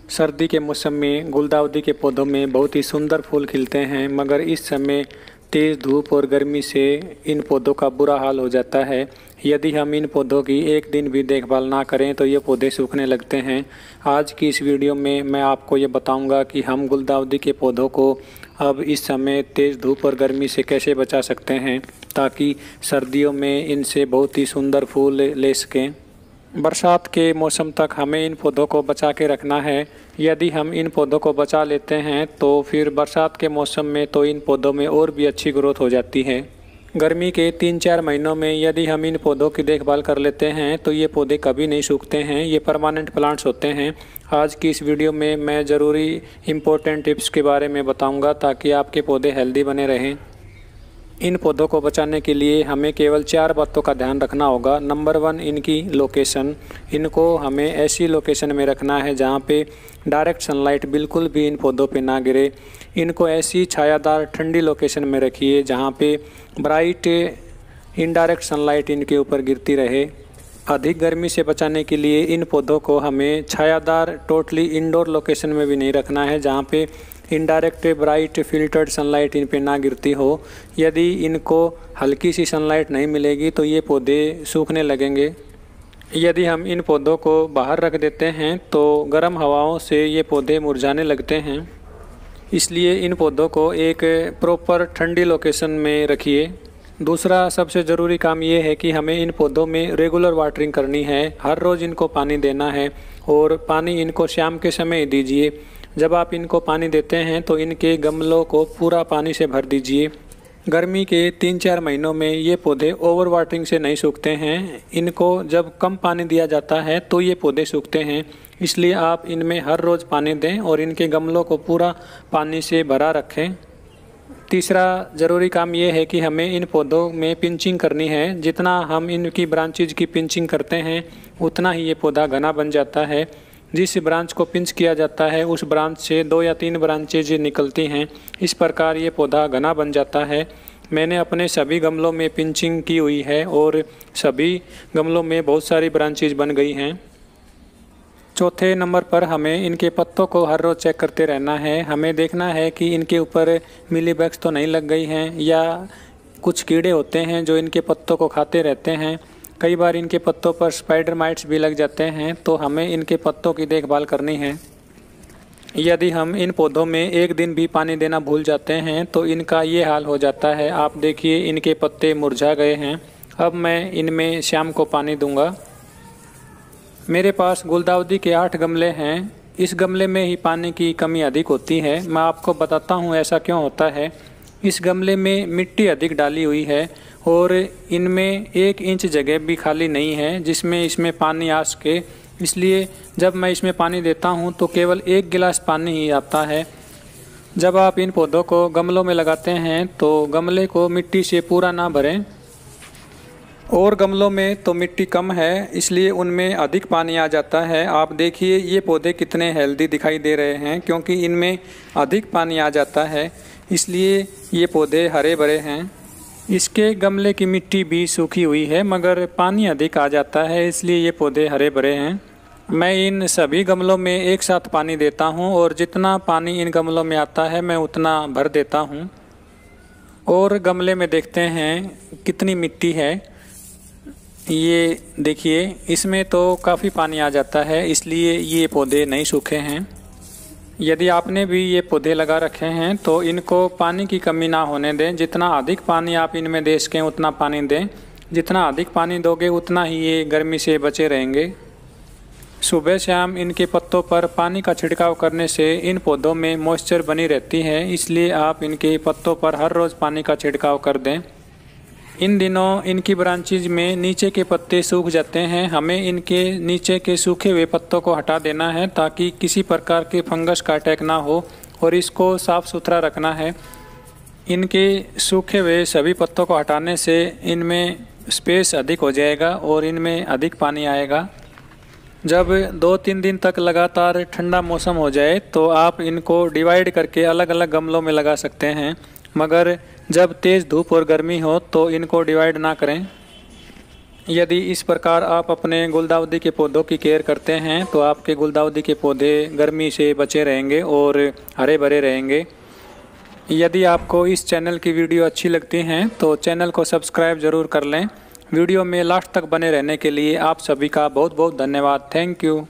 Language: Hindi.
सर्दी के मौसम में गुलदाउदी के पौधों में बहुत ही सुंदर फूल खिलते हैं, मगर इस समय तेज़ धूप और गर्मी से इन पौधों का बुरा हाल हो जाता है। यदि हम इन पौधों की एक दिन भी देखभाल ना करें तो ये पौधे सूखने लगते हैं। आज की इस वीडियो में मैं आपको ये बताऊंगा कि हम गुलदाउदी के पौधों को अब इस समय तेज़ धूप और गर्मी से कैसे बचा सकते हैं, ताकि सर्दियों में इनसे बहुत ही सुंदर फूल ले सकें। बरसात के मौसम तक हमें इन पौधों को बचा के रखना है। यदि हम इन पौधों को बचा लेते हैं तो फिर बरसात के मौसम में तो इन पौधों में और भी अच्छी ग्रोथ हो जाती है। गर्मी के 3-4 महीनों में यदि हम इन पौधों की देखभाल कर लेते हैं तो ये पौधे कभी नहीं सूखते हैं, ये परमानेंट प्लांट्स होते हैं। आज की इस वीडियो में मैं ज़रूरी इम्पोर्टेंट टिप्स के बारे में बताऊंगा ताकि आपके पौधे हेल्दी बने रहें। इन पौधों को बचाने के लिए हमें केवल 4 बातों का ध्यान रखना होगा। नंबर 1, इनकी लोकेशन। इनको हमें ऐसी लोकेशन में रखना है जहाँ पे डायरेक्ट सनलाइट बिल्कुल भी इन पौधों पे ना गिरे। इनको ऐसी छायादार ठंडी लोकेशन में रखिए जहाँ पे ब्राइट इनडायरेक्ट सनलाइट इनके ऊपर गिरती रहे। अधिक गर्मी से बचाने के लिए इन पौधों को हमें छायादार टोटली इंडोर लोकेशन में भी नहीं रखना है जहाँ पे इनडायरेक्ट ब्राइट फिल्टर्ड सनलाइट इन पे ना गिरती हो। यदि इनको हल्की सी सनलाइट नहीं मिलेगी तो ये पौधे सूखने लगेंगे। यदि हम इन पौधों को बाहर रख देते हैं तो गर्म हवाओं से ये पौधे मुरझाने लगते हैं, इसलिए इन पौधों को एक प्रॉपर ठंडी लोकेशन में रखिए। दूसरा सबसे ज़रूरी काम ये है कि हमें इन पौधों में रेगुलर वाटरिंग करनी है। हर रोज़ इनको पानी देना है और पानी इनको शाम के समय दीजिए। जब आप इनको पानी देते हैं तो इनके गमलों को पूरा पानी से भर दीजिए। गर्मी के 3-4 महीनों में ये पौधे ओवर वाटरिंग से नहीं सूखते हैं। इनको जब कम पानी दिया जाता है तो ये पौधे सूखते हैं, इसलिए आप इनमें हर रोज़ पानी दें और इनके गमलों को पूरा पानी से भरा रखें। तीसरा ज़रूरी काम ये है कि हमें इन पौधों में पिंचिंग करनी है। जितना हम इनकी ब्रांचेज की पिंचिंग करते हैं उतना ही ये पौधा घना बन जाता है। जिस ब्रांच को पिंच किया जाता है उस ब्रांच से 2 या 3 ब्रांचेज निकलती हैं। इस प्रकार ये पौधा घना बन जाता है। मैंने अपने सभी गमलों में पिंचिंग की हुई है और सभी गमलों में बहुत सारी ब्रांचेज बन गई हैं। चौथे नंबर पर हमें इनके पत्तों को हर रोज़ चेक करते रहना है। हमें देखना है कि इनके ऊपर मिलीबग्स तो नहीं लग गई हैं या कुछ कीड़े होते हैं जो इनके पत्तों को खाते रहते हैं। कई बार इनके पत्तों पर स्पाइडर माइट्स भी लग जाते हैं, तो हमें इनके पत्तों की देखभाल करनी है। यदि हम इन पौधों में एक दिन भी पानी देना भूल जाते हैं तो इनका ये हाल हो जाता है। आप देखिए इनके पत्ते मुरझा गए हैं। अब मैं इनमें शाम को पानी दूंगा। मेरे पास गुलदाउदी के 8 गमले हैं। इस गमले में ही पानी की कमी अधिक होती है। मैं आपको बताता हूँ ऐसा क्यों होता है। इस गमले में मिट्टी अधिक डाली हुई है और इनमें 1 इंच जगह भी खाली नहीं है जिसमें इसमें पानी आ सके, इसलिए जब मैं इसमें पानी देता हूँ तो केवल 1 गिलास पानी ही आता है। जब आप इन पौधों को गमलों में लगाते हैं तो गमले को मिट्टी से पूरा ना भरें। और गमलों में तो मिट्टी कम है, इसलिए उनमें अधिक पानी आ जाता है। आप देखिए ये पौधे कितने हेल्दी दिखाई दे रहे हैं क्योंकि इनमें अधिक पानी आ जाता है, इसलिए ये पौधे हरे भरे हैं। इसके गमले की मिट्टी भी सूखी हुई है मगर पानी अधिक आ जाता है, इसलिए ये पौधे हरे भरे हैं। मैं इन सभी गमलों में एक साथ पानी देता हूँ और जितना पानी इन गमलों में आता है मैं उतना भर देता हूँ। और गमले में देखते हैं कितनी मिट्टी है। ये देखिए इसमें तो काफ़ी पानी आ जाता है, इसलिए ये पौधे नहीं सूखे हैं। यदि आपने भी ये पौधे लगा रखे हैं तो इनको पानी की कमी ना होने दें। जितना अधिक पानी आप इनमें दे सकें उतना पानी दें। जितना अधिक पानी दोगे उतना ही ये गर्मी से बचे रहेंगे। सुबह शाम इनके पत्तों पर पानी का छिड़काव करने से इन पौधों में मॉइस्चर बनी रहती है, इसलिए आप इनके पत्तों पर हर रोज़ पानी का छिड़काव कर दें। इन दिनों इनकी ब्रांचेज में नीचे के पत्ते सूख जाते हैं। हमें इनके नीचे के सूखे हुए पत्तों को हटा देना है ताकि किसी प्रकार के फंगस का अटैक ना हो और इसको साफ़ सुथरा रखना है। इनके सूखे हुए सभी पत्तों को हटाने से इनमें स्पेस अधिक हो जाएगा और इनमें अधिक पानी आएगा। जब 2-3 दिन तक लगातार ठंडा मौसम हो जाए तो आप इनको डिवाइड करके अलग अलग गमलों में लगा सकते हैं, मगर जब तेज़ धूप और गर्मी हो तो इनको डिवाइड ना करें। यदि इस प्रकार आप अपने गुलदाउदी के पौधों की केयर करते हैं तो आपके गुलदाउदी के पौधे गर्मी से बचे रहेंगे और हरे भरे रहेंगे। यदि आपको इस चैनल की वीडियो अच्छी लगती हैं तो चैनल को सब्सक्राइब ज़रूर कर लें। वीडियो में लास्ट तक बने रहने के लिए आप सभी का बहुत बहुत धन्यवाद। Thank you.